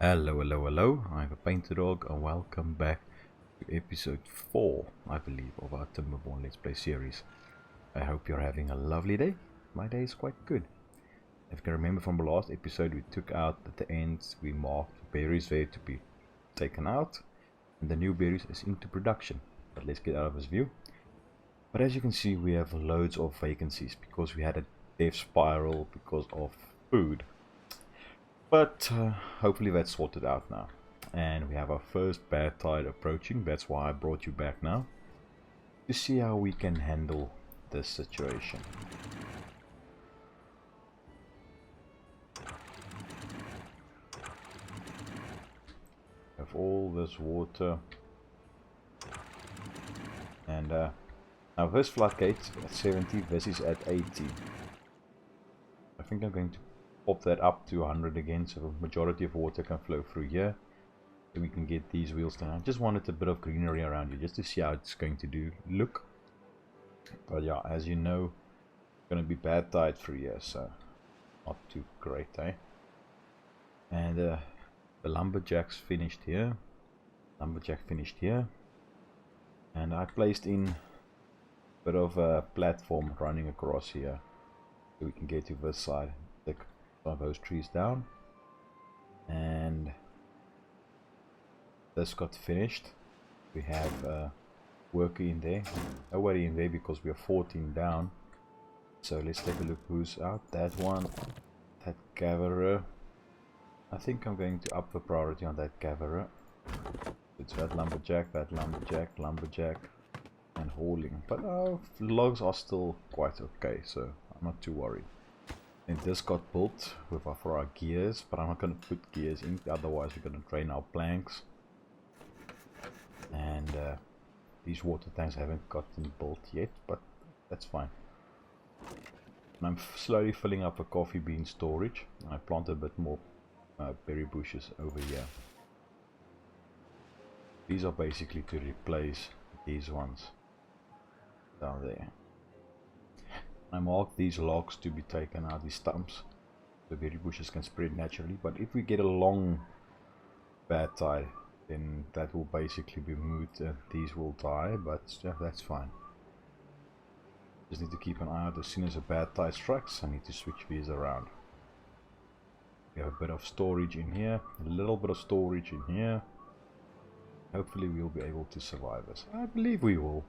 Hello, I'm a PaintedDog and welcome back to episode 4, I believe, of our Timberborn Let's Play series. I hope you're having a lovely day. My day is quite good. If you can remember from the last episode, we took out at the ends, we marked berries there to be taken out, and the new berries is into production. But let's get out of this view. But as you can see, we have loads of vacancies because we had a death spiral because of food. But hopefully that's sorted out now. And we have our first bad tide approaching. That's why I brought you back now, to see how we can handle this situation. Have all this water. And now this floodgate at 70, this is at 80. I think I'm going to pop that up to 100 again, so the majority of water can flow through here, so we can get these wheels down. I just wanted a bit of greenery around here just to see how it's going to look. But yeah, as you know, it's going to be bad tide through here, so not too great, eh? And the lumberjack's finished here. Lumberjack finished here, and I placed in a bit of a platform running across here so we can get to this side. Take some of those trees down, and this got finished. We have a worker in there, nobody in there because we are 14 down. So let's take a look who's out. That one, that gatherer. I think I'm going to up the priority on that gatherer. It's that lumberjack, lumberjack, and hauling. But logs are still quite okay, so I'm not too worried. And this got built with for our gears, but I'm not going to put gears in, otherwise we're going to drain our planks. And these water tanks haven't gotten built yet, but that's fine. And I'm slowly filling up a coffee bean storage. I planted a bit more berry bushes over here. These are basically to replace these ones down there. I marked these logs to be taken out, these stumps. The berry bushes can spread naturally, but if we get a long bad tide, then that will basically be moot and these will die, but yeah, that's fine. Just need to keep an eye out. As soon as a bad tide strikes, I need to switch these around. We have a bit of storage in here, a little bit of storage in here. Hopefully we'll be able to survive this. I believe we will.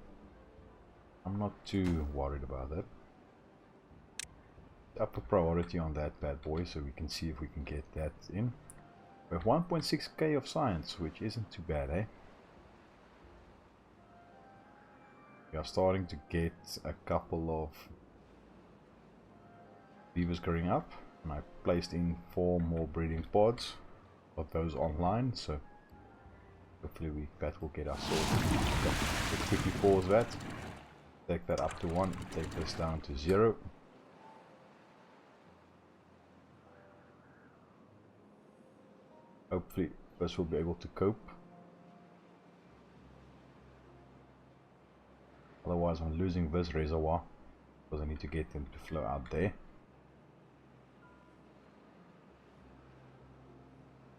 I'm not too worried about that. Up a priority on that bad boy so we can see if we can get that in. We have 1.6k of science, which isn't too bad, eh? We are starting to get a couple of beavers growing up, and I placed in 4 more breeding pods of those online, so hopefully that will get us sorted. Let's quickly pause that, take that up to 1, take this down to 0. Hopefully this will be able to cope. Otherwise I'm losing this reservoir because I need to get them to flow out there.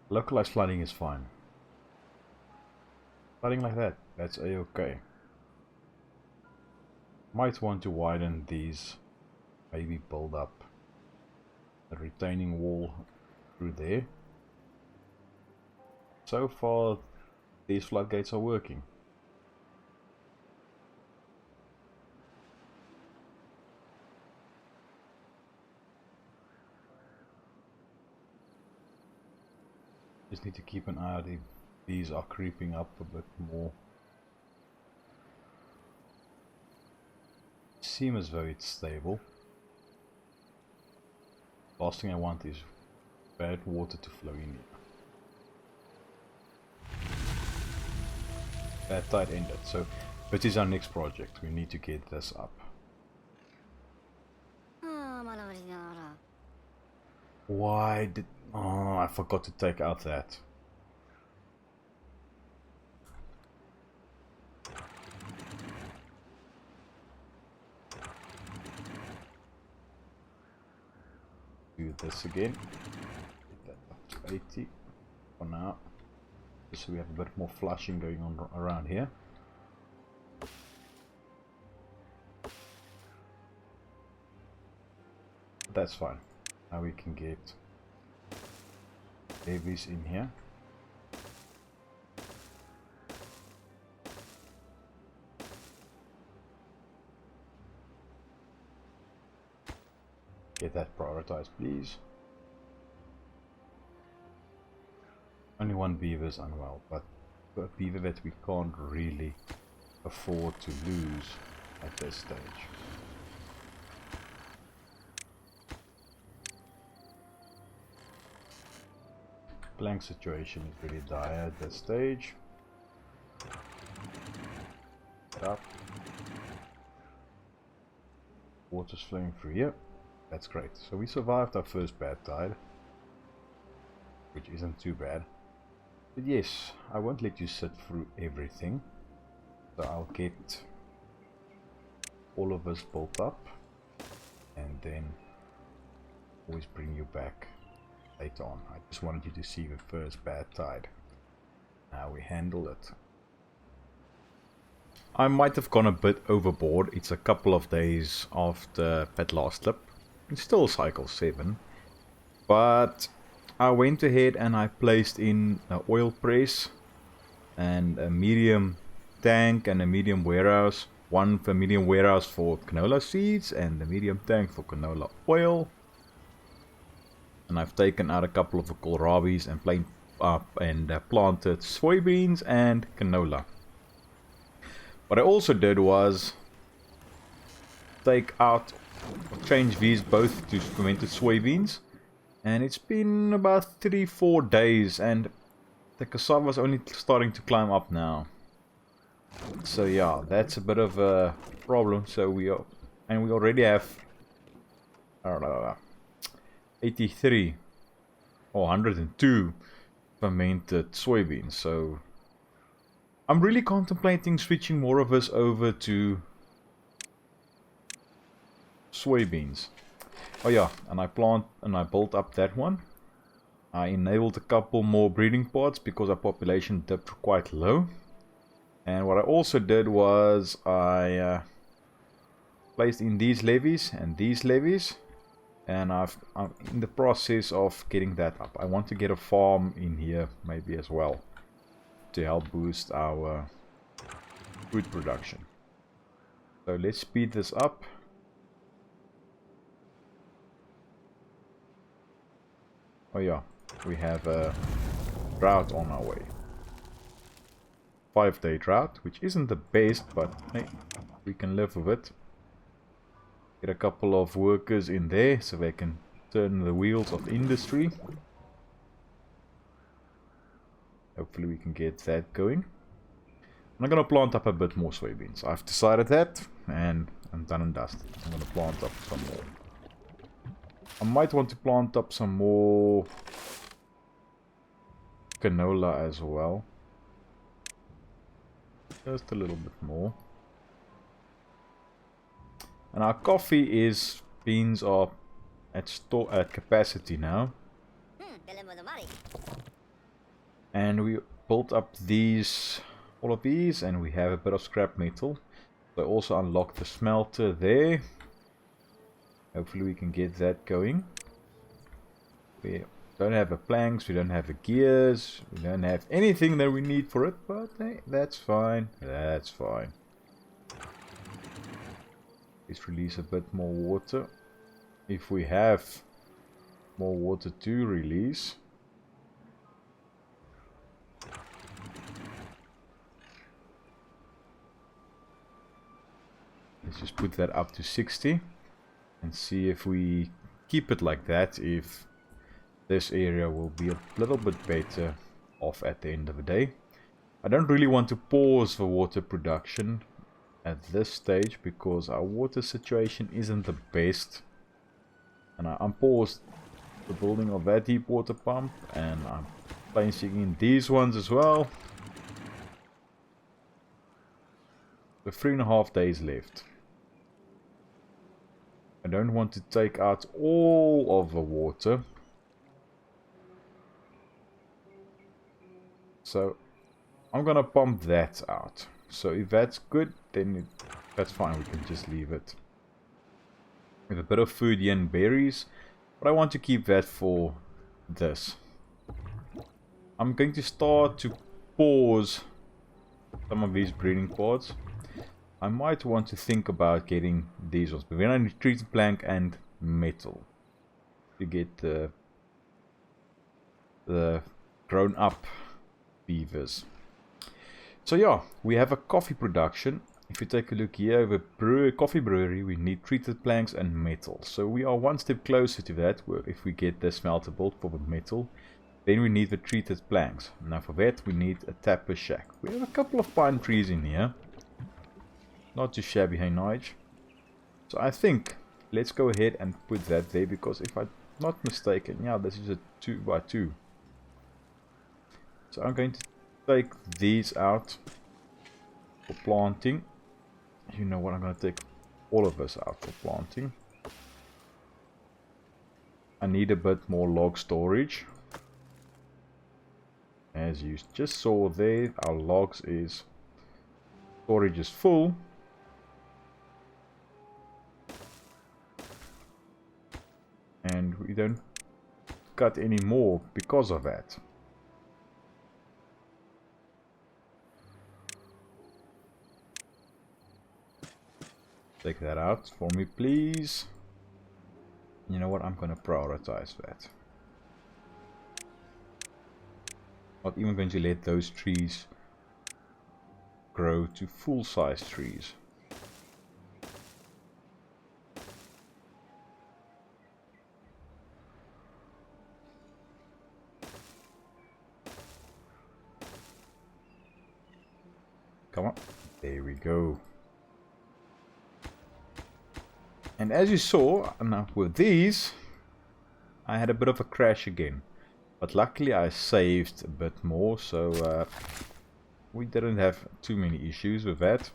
Localized flooding is fine. Flooding like that, that's a-okay. Might want to widen these, maybe build up a retaining wall through there. So far these floodgates are working. Just need to keep an eye out if these are creeping up a bit more. Seem as though it's stable. Last thing I want is bad water to flow in here. Bad tide ended, so this is our next project. We need to get this up. Why did... oh, I forgot to take out that. Do this again. Get that up to 80. for now. Just so we have a bit more flushing going on around here. That's fine. Now we can get levies in here. Get that prioritized, please. Only one beaver is unwell, but a beaver that we can't really afford to lose at this stage. Plank situation is really dire at this stage. Up. Water's flowing through here. That's great. So we survived our first bad tide, which isn't too bad. But yes, I won't let you sit through everything. So I'll get all of this built up and then always bring you back later on. I just wanted you to see the first bad tide, how we handle it. I might have gone a bit overboard. It's a couple of days after that last clip. It's still cycle 7, but I went ahead and I placed in an oil press and a medium tank and a medium warehouse. One for medium warehouse for canola seeds and the medium tank for canola oil. And I've taken out a couple of the kohlrabis and planted soybeans and canola. What I also did was take out, change these both to fermented soybeans, and it's been about 3-4 days and the cassava is only starting to climb up now. So yeah, that's a bit of a problem. So we already have 83 or 102 fermented soybeans. So I'm really contemplating switching more of us over to soybeans. Oh yeah, and I built up that one. I enabled a couple more breeding pods because our population dipped quite low. And what I also did was I placed in these levies and these levies, and I'm in the process of getting that up. I want to get a farm in here maybe as well to help boost our food production. So let's speed this up. Oh yeah, we have a drought on our way. 5-day drought, which isn't the best, but hey, we can live with it. Get a couple of workers in there so they can turn the wheels of industry. Hopefully we can get that going. I'm gonna plant up a bit more soybeans. I've decided that, and I'm done and dusted. I'm gonna plant up some more. I might want to plant up some more canola as well. Just a little bit more. And our coffee beans are at capacity now. And we built up all of these, and we have a bit of scrap metal. So I also unlocked the smelter there. Hopefully we can get that going. We don't have the planks, we don't have the gears, we don't have anything that we need for it, but hey, that's fine, that's fine. Let's release a bit more water. If we have more water to release. Let's just put that up to 60 and see if we keep it like that, if this area will be a little bit better off at the end of the day. I don't really want to pause the water production at this stage because our water situation isn't the best. And I unpaused the building of that deep water pump, and I'm placing in these ones as well. With 3.5 days left. I don't want to take out all of the water. So I'm gonna pump that out. So if that's good, then that's fine, we can just leave it. We have a bit of food here and berries, but I want to keep that for this. I'm going to start to pause some of these breeding pods. I might want to think about getting these ones, but then I need treated plank and metal to get the grown up beavers. So yeah, we have a coffee production. If you take a look here, the coffee brewery, we need treated planks and metal. So we are one step closer to that. If we get the smelter built for the metal, then we need the treated planks. Now for that we need a tapper shack. We have a couple of pine trees in here. Not too shabby, hey Nige. So I think let's go ahead and put that there, because if I'm not mistaken, yeah, this is a 2x2. So I'm going to take these out for planting. You know what, I'm going to take all of this out for planting. I need a bit more log storage. As you just saw there, our logs storage is full. And we don't cut any more because of that. Take that out for me, please. You know what, I'm gonna prioritize that. Not even going to let those trees grow to full-size trees. Come on, there we go. And as you saw, now with these, I had a bit of a crash again. But luckily I saved a bit more, so we didn't have too many issues with that.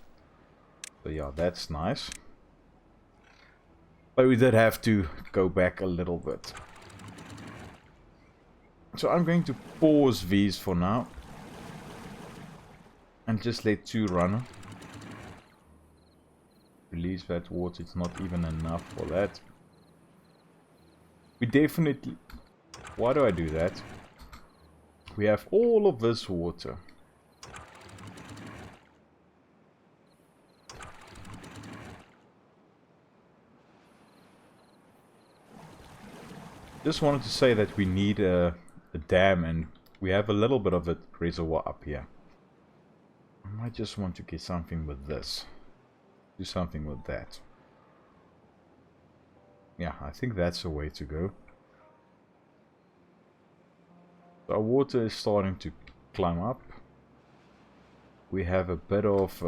So yeah, that's nice. But we did have to go back a little bit. So I'm going to pause these for now. And just let 2 run. Release that water, it's not even enough for that. We definitely... Why do I do that? We have all of this water. Just wanted to say that we need a dam, and we have a little bit of a reservoir up here. I might just want to get something with this. Do something with that. Yeah, I think that's the way to go. So our water is starting to climb up. We have a bit of...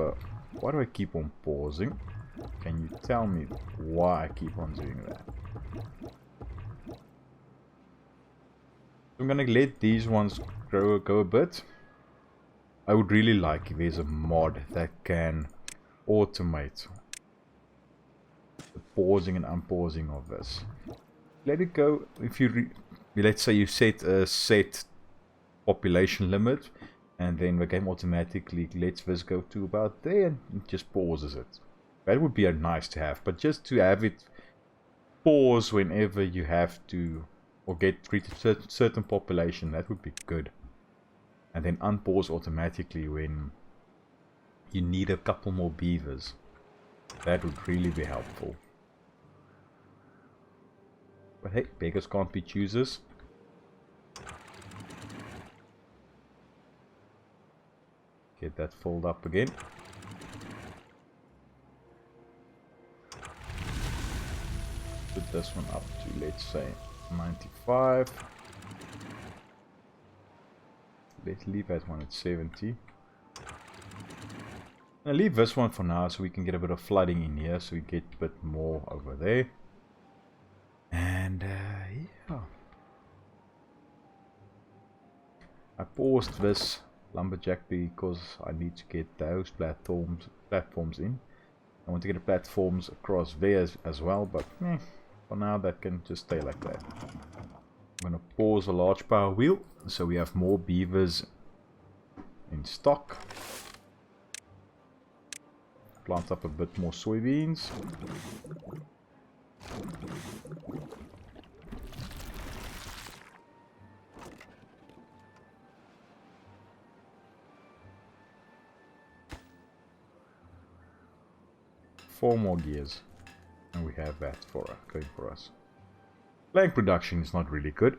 why do I keep on pausing? Can you tell me why I keep on doing that? I'm gonna let these ones go a bit. I would really like if there's a mod that can automate the pausing and unpausing of this. Let it go. If you let's say you set a population limit, and then the game automatically lets this go to about there and it just pauses it. That would be nice to have, but just to have it pause whenever you have to, or get treated certain population, that would be good. And then unpause automatically when you need a couple more beavers. That would really be helpful. But hey, beggars can't be choosers. Get that filled up again. Put this one up to, let's say, 95. Let's leave that one at 70. I'll leave this one for now so we can get a bit of flooding in here, so we get a bit more over there. And yeah. I paused this lumberjack because I need to get those platforms in. I want to get the platforms across there as well, but for now that can just stay like that. I'm going to pause a large power wheel so we have more beavers in stock. Plant up a bit more soybeans. Four more gears. And we have that going for us. Plank production is not really good.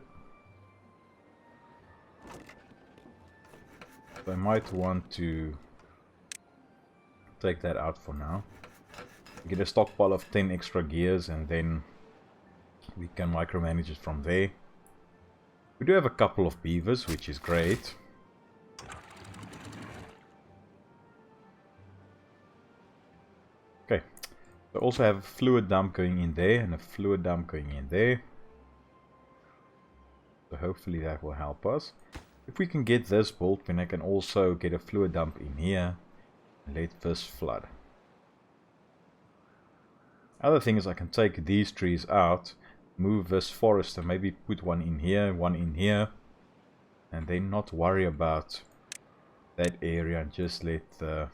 So I might want to take that out for now. Get a stockpile of 10 extra gears and then we can micromanage it from there. We do have a couple of beavers, which is great. Okay, so also have a fluid dump going in there and a fluid dump going in there. So hopefully that will help us. If we can get this built, then I can also get a fluid dump in here and let this flood. Other thing is I can take these trees out, move this forest and maybe put one in here, and then not worry about that area and just let the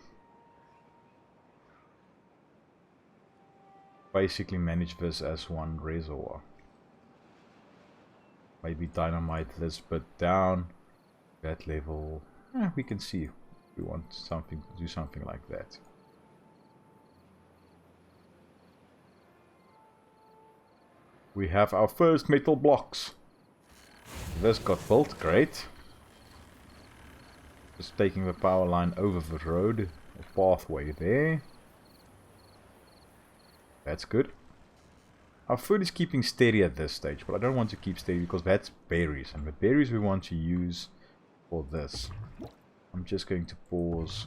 basically manage this as one reservoir. Maybe dynamite this bit down that level. We can see if we want something to do something like that. We have our first metal blocks. This got built, great. Just taking the power line over the road, a pathway there. That's good. Our food is keeping steady at this stage, but I don't want to keep steady because that's berries, and the berries we want to use for this. I'm just going to pause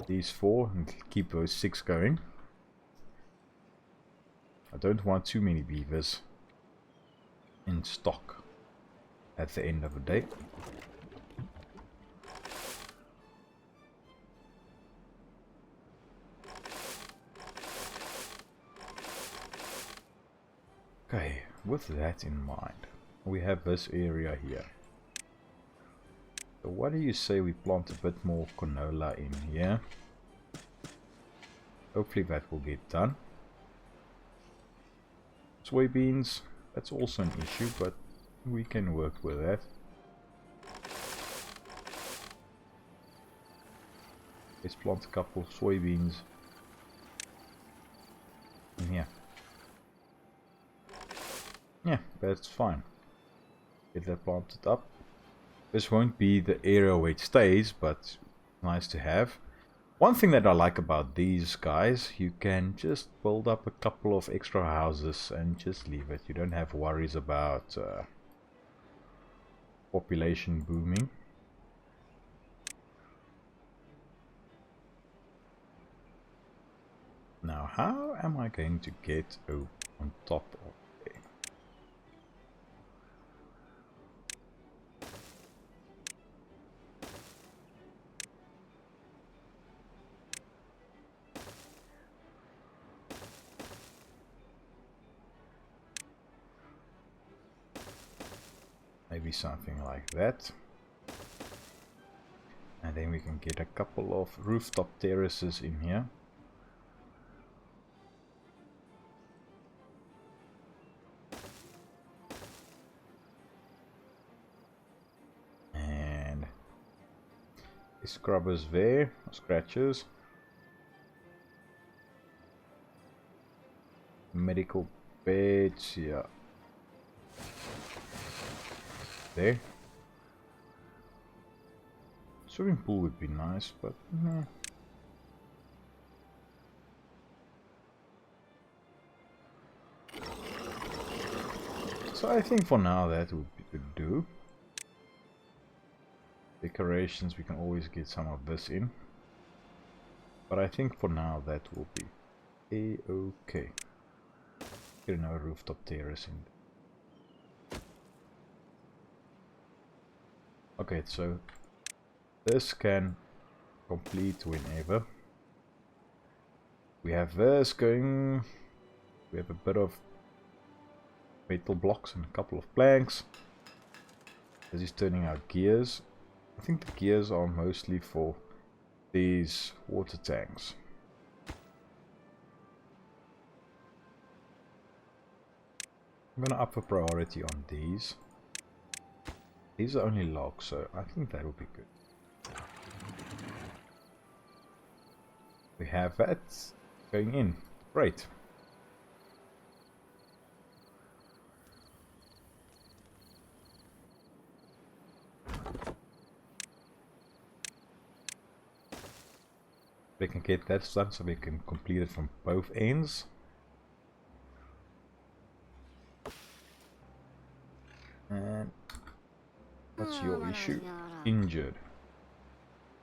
these 4 and keep those 6 going. I don't want too many beavers in stock at the end of the day. Okay, with that in mind, we have this area here. So what do you say we plant a bit more canola in here? Hopefully that will get done. Soybeans, that's also an issue, but we can work with that. Let's plant a couple of soybeans in here. Yeah, that's fine. Get that planted up. This won't be the area where it stays, but nice to have. One thing that I like about these guys, you can just build up a couple of extra houses and just leave it. You don't have worries about population booming. Now, how am I going to get on top of it? Maybe something like that. And then we can get a couple of rooftop terraces in here. And scrubbers there, scratches. Medical beds, yeah. There. Swimming pool would be nice, but no. So I think for now that would do. Decorations, we can always get some of this in. But I think for now that will be a-okay. Get another rooftop terrace in. Okay, so this can complete whenever. We have this going. We have a bit of metal blocks and a couple of planks. This is turning out gears. I think the gears are mostly for these water tanks. I'm gonna up the priority on these. These are only logs, so I think that will be good. We have that going in. Great. We can get that done so we can complete it from both ends. And what's your issue? Injured.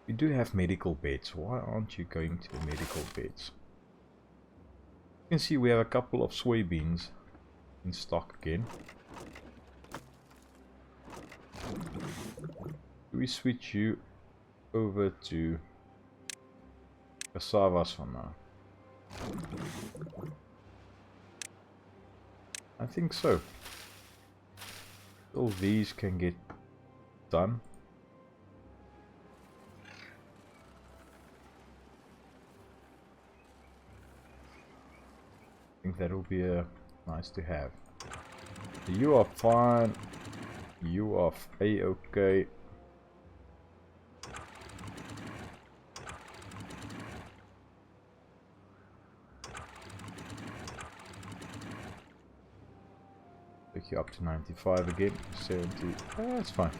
You do have medical beds. Why aren't you going to the medical beds? You can see we have a couple of soybeans in stock again. Do we switch you over to cassavas for now? I think so. All these can get done. I think that will be nice to have. You are fine. You are a-okay. Take you up to 95 again. 70. That's fine.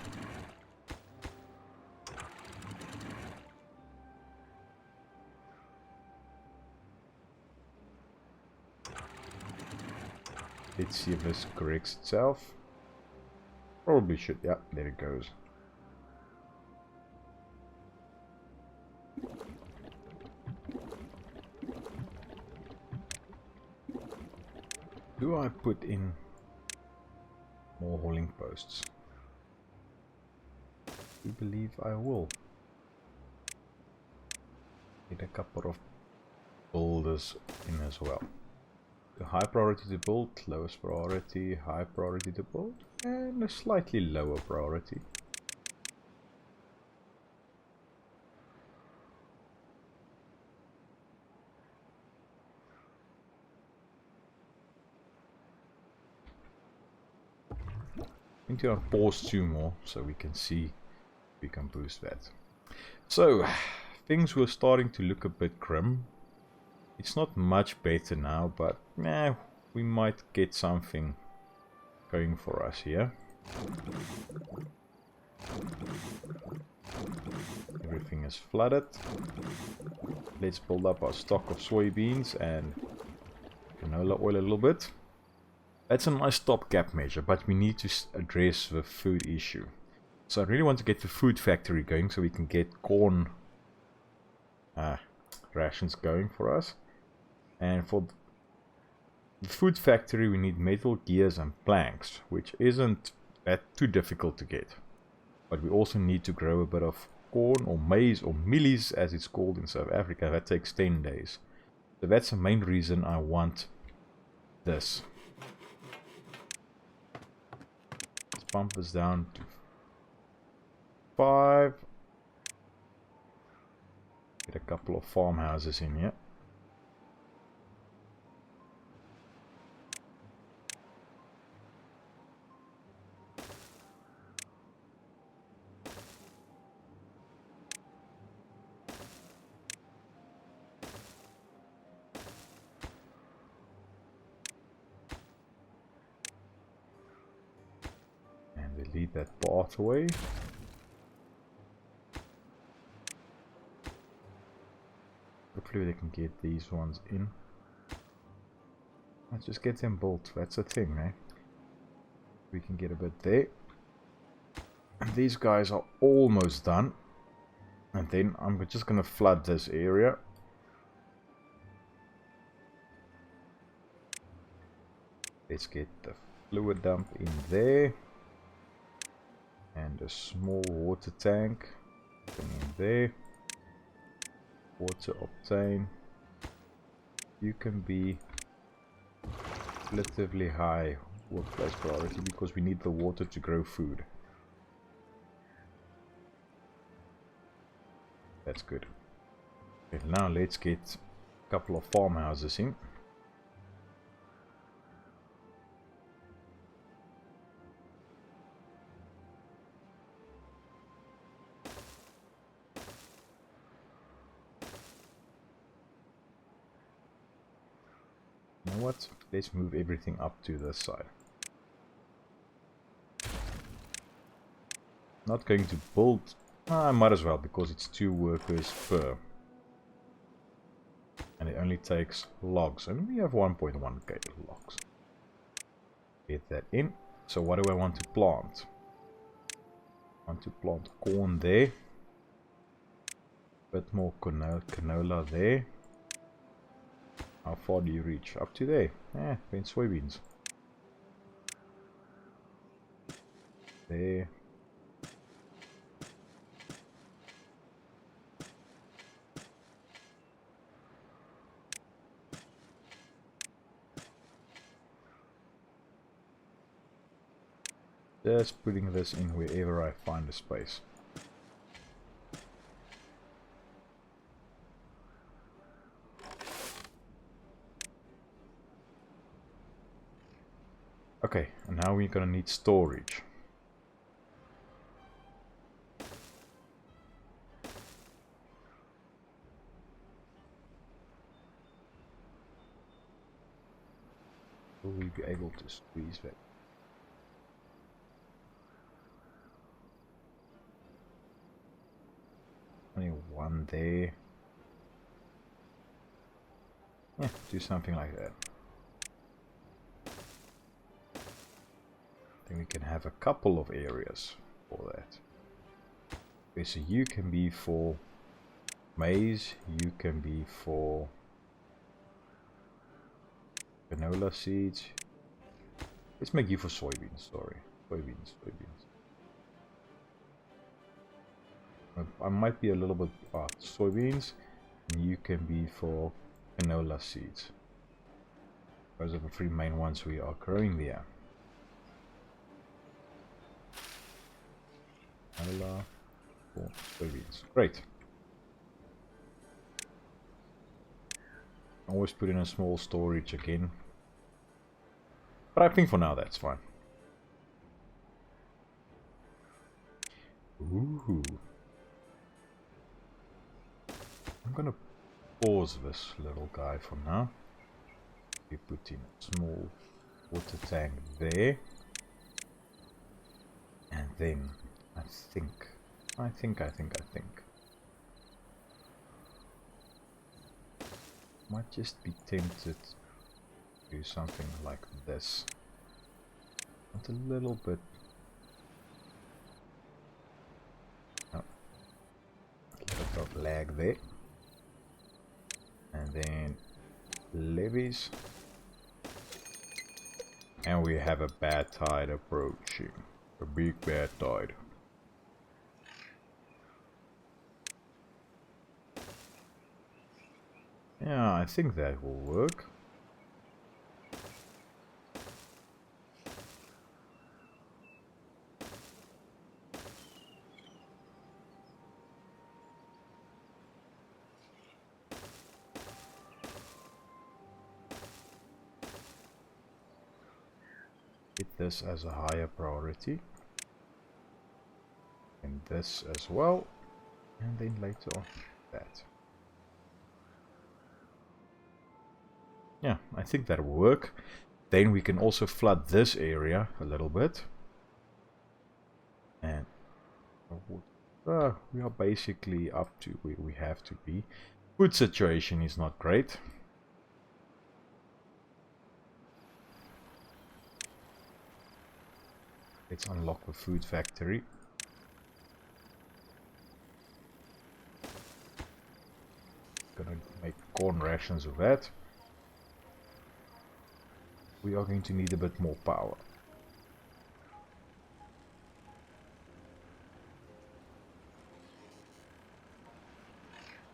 Let's see if this corrects itself. Probably should. Yeah, there it goes. Do I put in more hauling posts? I believe I will. Get a couple of builders in as well. The high priority to build, lowest priority, high priority to build, and a slightly lower priority. I need to pause 2 more so we can see if we can boost that. So, things were starting to look a bit grim. It's not much better now, but we might get something going for us here. Everything is flooded. Let's build up our stock of soybeans and canola oil a little bit. That's a nice stopgap measure, but we need to address the food issue. So I really want to get the food factory going so we can get corn rations going for us. And for the food factory we need metal gears and planks, which isn't that too difficult to get. But we also need to grow a bit of corn or maize or mealies as it's called in South Africa. That takes 10 days. So that's the main reason I want this. Let's bump this down to 5. Get a couple of farmhouses in here. Lead that pathway. Hopefully they can get these ones in. Let's just get them built. That's the thing, eh? We can get a bit there. And these guys are almost done. And then I'm just going to flood this area. Let's get the fluid dump in there. And a small water tank in there. Water obtain. You can be relatively high workplace priority because we need the water to grow food. That's good. Okay, now let's get a couple of farmhouses in. You know what? Let's move everything up to this side. Not going to build. I might as well, because it's 2 workers per. And it only takes logs. And we have 1.1k logs. Get that in. So what do I want to plant? I want to plant corn there. Bit more canola there. How far do you reach? Up to there. Then soybeans. There. Just putting this in wherever I find a space. Okay, and now we're gonna need storage. Will we be able to squeeze that? Only one there. Yeah, do something like that. Then we can have a couple of areas for that. Okay, so you can be for maize, you can be for canola seeds. Let's make you for soybeans, sorry. Soybeans. I might be a little bit soybeans, and you can be for canola seeds. Those are the 3 main ones we are growing there. Canola for soybeans. Great. Always put in a small storage again. But I think for now that's fine. Ooh. I'm gonna pause this little guy for now. We put in a small water tank there. And then I think. Might just be tempted to do something like this. Want a little bit. Oh, a bit of lag there. And then levees. And we have a bad tide approaching. A big bad tide. Yeah, I think that will work. Get this as a higher priority. And this as well. And then later on that. Yeah, I think that will work. Then we can also flood this area a little bit. And we are basically up to where we have to be. Food situation is not great. Let's unlock the food factory. Gonna make corn rations of that. We are going to need a bit more power.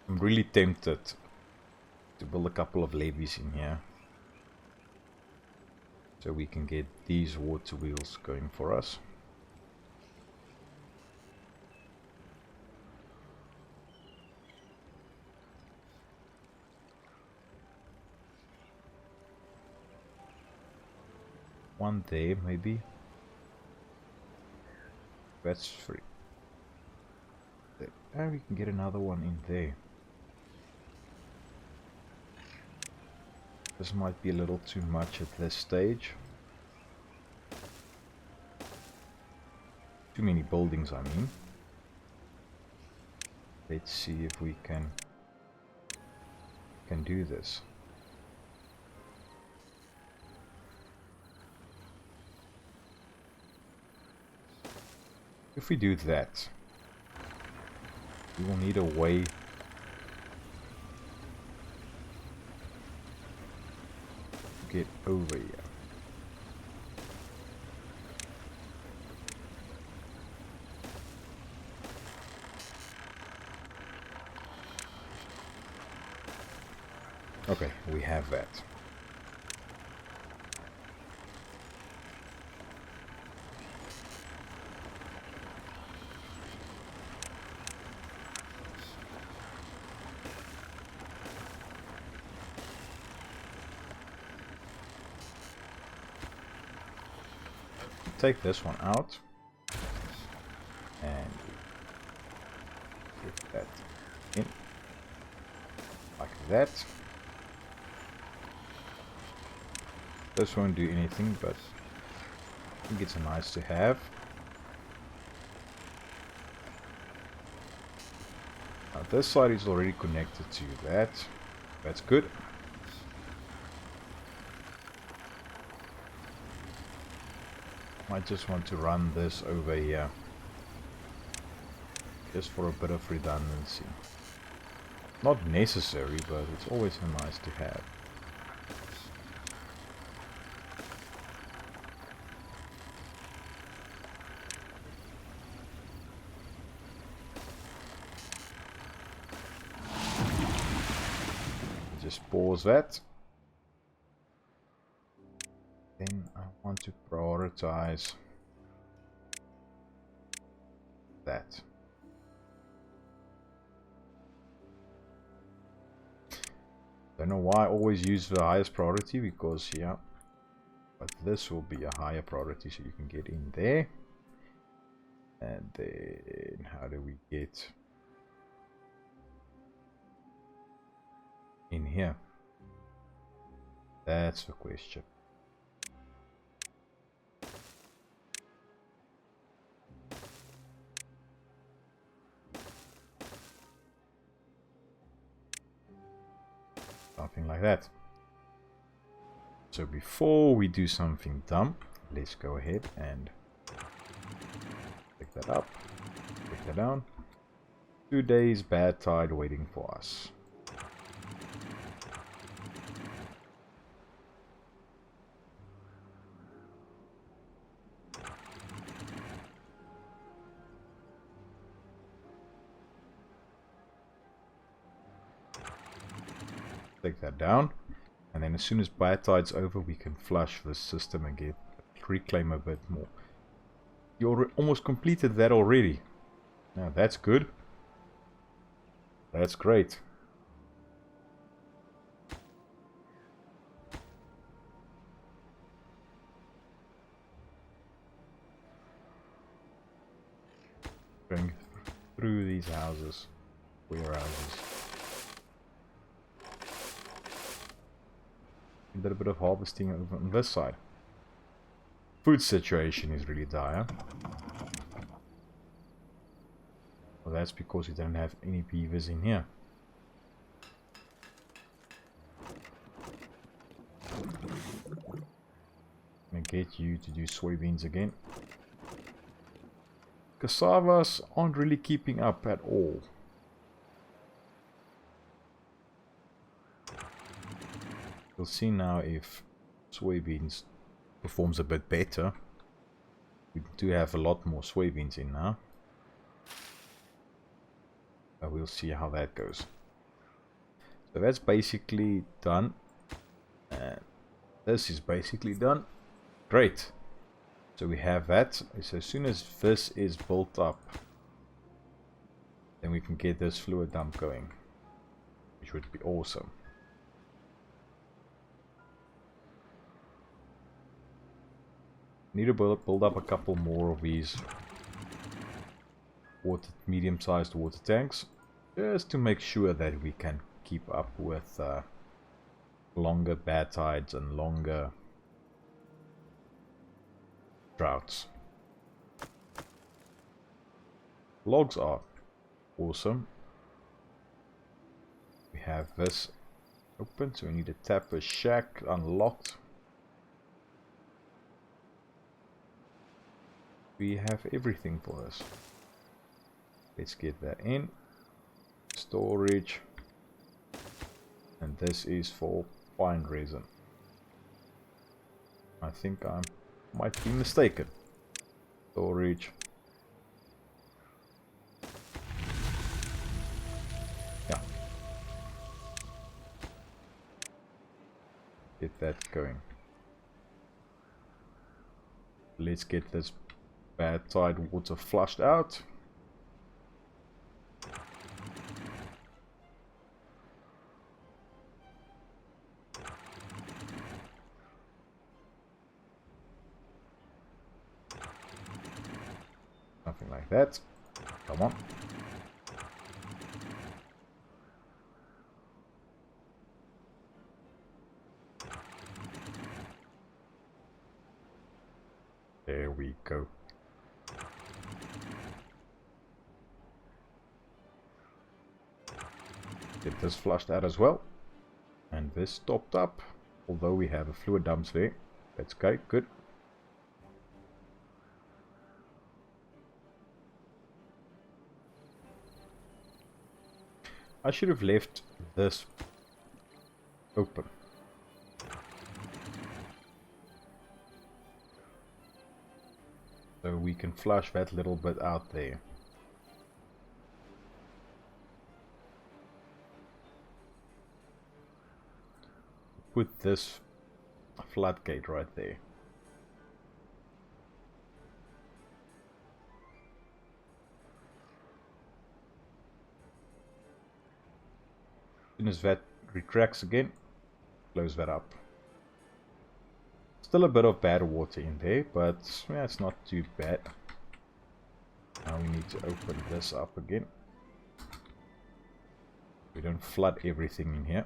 I'm really tempted to build a couple of levees in here. So we can get these water wheels going for us. one there maybe. That's free. And we can get another one in there. This might be a little too much at this stage. Too many buildings, I mean. Let's see if we can do this. If we do that, we will need a way to get over here. Okay, we have that. Take this one out and get that in like that. This won't do anything, but I think it's nice to have. Now this side is already connected to that. That's good. I just want to run this over here just for a bit of redundancy. Not necessary, but it's always nice to have. Just pause that. Then I want to prioritize that. Don't know why I always use the highest priority, because yeah, but this will be a higher priority, so you can get in there. And then how do we get in here? That's the question. Something like that. So before we do something dumb, let's go ahead and pick that up, pick that down. 2 days bad tide waiting for us. Take that down, and then as soon as bad tide's over, we can flush the system and get reclaim a bit more. You almost completed that already. Now that's good. That's great. Going through these houses, warehouses. Did a bit of harvesting over on this side. Food situation is really dire. Well, that's because we don't have any beavers in here. I'm gonna get you to do soybeans again. Cassavas aren't really keeping up at all. We'll see now if soybeans performs a bit better. We do have a lot more soybeans in now. But we'll see how that goes. So that's basically done. And this is basically done. Great. So we have that. So as soon as this is built up, then we can get this fluid dump going, which would be awesome. Need to build up a couple more of these medium-sized water tanks, just to make sure that we can keep up with longer bad tides and longer droughts. Logs are awesome. We have this open, so we need to tap a shack unlocked. We have everything for this. Let's get that in. Storage. And this is for pine resin. I think I might be mistaken. Storage. Yeah. Get that going. Let's get this bad tide water flushed out. Something like that. Come on. There we go. Get this flushed out as well. And this topped up. Although we have a fluid dumps there. That's okay, good. I should have left this open. So we can flush that little bit out there. Put this floodgate right there. As soon as that retracts again, close that up. Still a bit of bad water in there, but yeah, it's not too bad. Now we need to open this up again. We don't flood everything in here.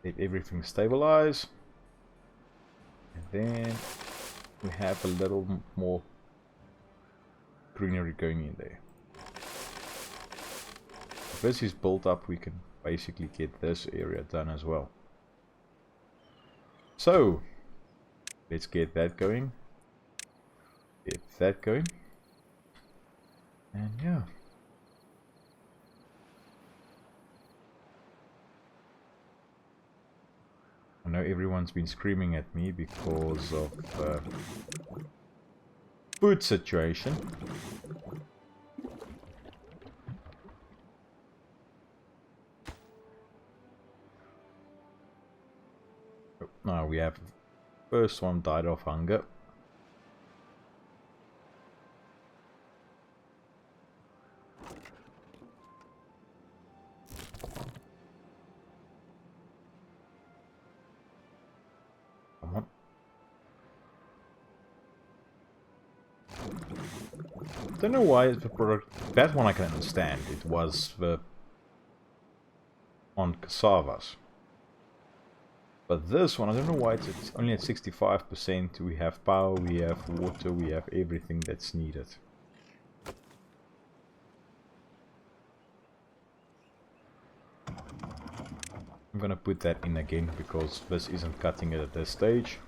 Let everything stabilize. And then we have a little more greenery going in there. If this is built up, we can basically get this area done as well. So let's get that going. Get that going. And yeah. I know everyone's been screaming at me because of food situation. Oh, now we have first one died of hunger. Come on. Don't know why the product. That one I can understand. It was the on cassavas. But this one, I don't know why it's only at 65%. We have power, we have water, we have everything that's needed. I'm gonna put that in again because this isn't cutting it at this stage.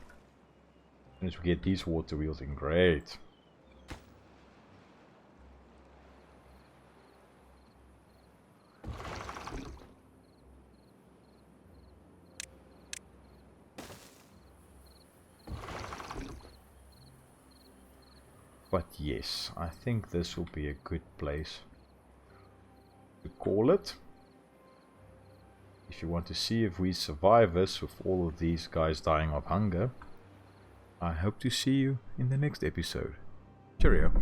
As soon as we get these water wheels in, great. But yes, I think this will be a good place to call it. If you want to see if we survive this with all of these guys dying of hunger, I hope to see you in the next episode. Cheerio.